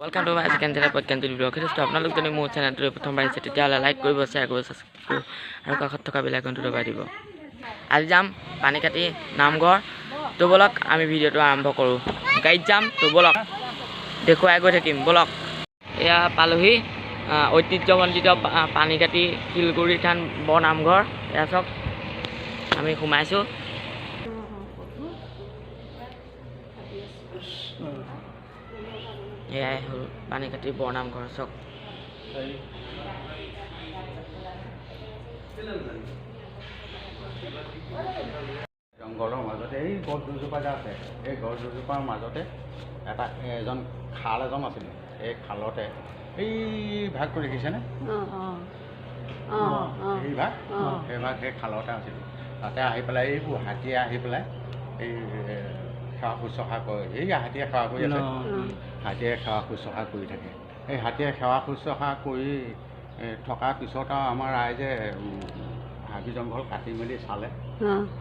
Welcome to my second channel podcast video. Kristo আপোনালোক যদি মোৰ চেনেলটো প্ৰথমবাৰ আহিছে তেতিয়াহ'লে লাইক কৰিব, শ্বেয়াৰ কৰিব, ছাবস্ক্ৰাইব কৰিব আৰু কাষত থকা বেল আইকনটো দবাই দিব। আজি যাম পানীকাটি নামঘৰ। তো বলক আমি ভিডিঅ'টো আৰম্ভ কৰোঁ। গাড়ীত যাম তো বলক দেখুৱাই গৈ থাকিম বলক। এয়া পালোহি ঐতিহ্যমণ্ডিত পানীকাটি শিলগুৰি থান বৰ নামঘৰ। এয়া চাওক আমি সোমাইছোঁ। এয়াই হ'ল পানীকাটি বৰ নামঘৰ চাওক। জংঘলৰ মাজতে এই গছ দুজোপা যে আছে, এই গছ দুজোপাৰ মাজতে এজন খাল এজন আছিলে। এই খালতে এই ভাগটো দেখিছেনে? সেই ভাগ সেই খালতে আছিলে। তাতে আহি পেলাই এইবোৰ হাতীয়ে আহি পেলাই এই সেৱা শুশ্ৰূষা কৰে। এই হাতীয়ে সেৱা কৰি আছে, হাতীয়ে সেৱা শুশ্ৰূষা কৰি থাকে। এই হাতীয়ে সেৱা শুশ্ৰূষা কৰি থকাৰ পিছত আৰু আমাৰ ৰাইজে হাবি জংঘল কাটি মেলি চালে,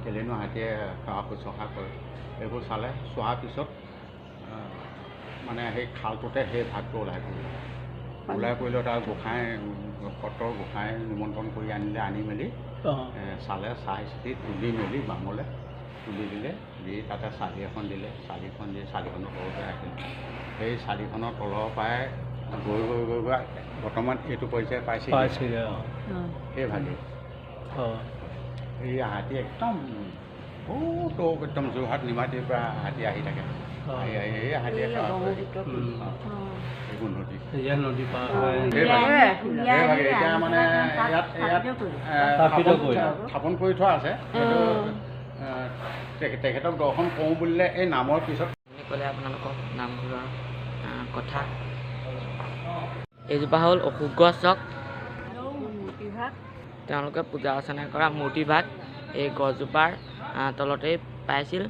কেলেনো হাতীয়ে সেৱা শুশ্ৰূষা কৰে। এইবোৰ চালে, চোৱাৰ পিছত মানে সেই খালটোতে সেই ভাগটো ওলাই পৰিলে তাৰ গোঁসাই সত্ৰৰ গোঁসাই নিমন্ত্ৰণ কৰি আনিলে, আনি মেলি চালে, চাই চিতি তুলি মেলি বামলৈ তুলি দিলে, দি তাতে চালি এখন দিলে, চালিখন দি চালিখনৰ তলতে ৰাখিলে। সেই চালিখনৰ তলৰ পৰাই গৈ গৈ গৈ গৈ বৰ্তমান এইটো পৰ্যায় পাইছে সেই ভাগে। এই হাতী একদম বহুতো একদম যোৰহাট নিমাতীৰ পৰা হাতী আহি থাকে। এই হাতীয়ে এইবোৰ নদী এতিয়া মানে ইয়াত স্থাপন কৰি থোৱা আছে। তেখেতক দৰ্শন কৰোঁ বুলিলে এই নামৰ পিছত ক'লে আপোনালোকক নামঘৰৰ কথা। এইজোপা হ'ল অশোক গছ চাওক, তেওঁলোকে পূজা অৰ্চনা কৰা মূৰ্তিভাগ এই গছজোপাৰ তলতেই পাইছিল।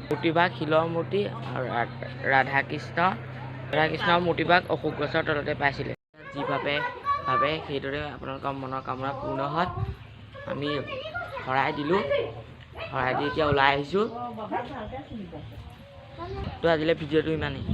মূৰ্তিভাগ শিলৰ মূৰ্তি আৰু ৰাধাকৃষ্ণৰ মূৰ্তিভাগ অশোক গছৰ তলতে পাইছিলে। যিভাৱে ভাবে সেইদৰে আপোনালোকৰ মনৰ কামনা পূৰ্ণ হয়। আমি শৰাই দিলোঁ, শৰাই দি এতিয়া ওলাই আহিছোঁ। তো আজিলৈ ভিডিঅ'টো ইমানেই।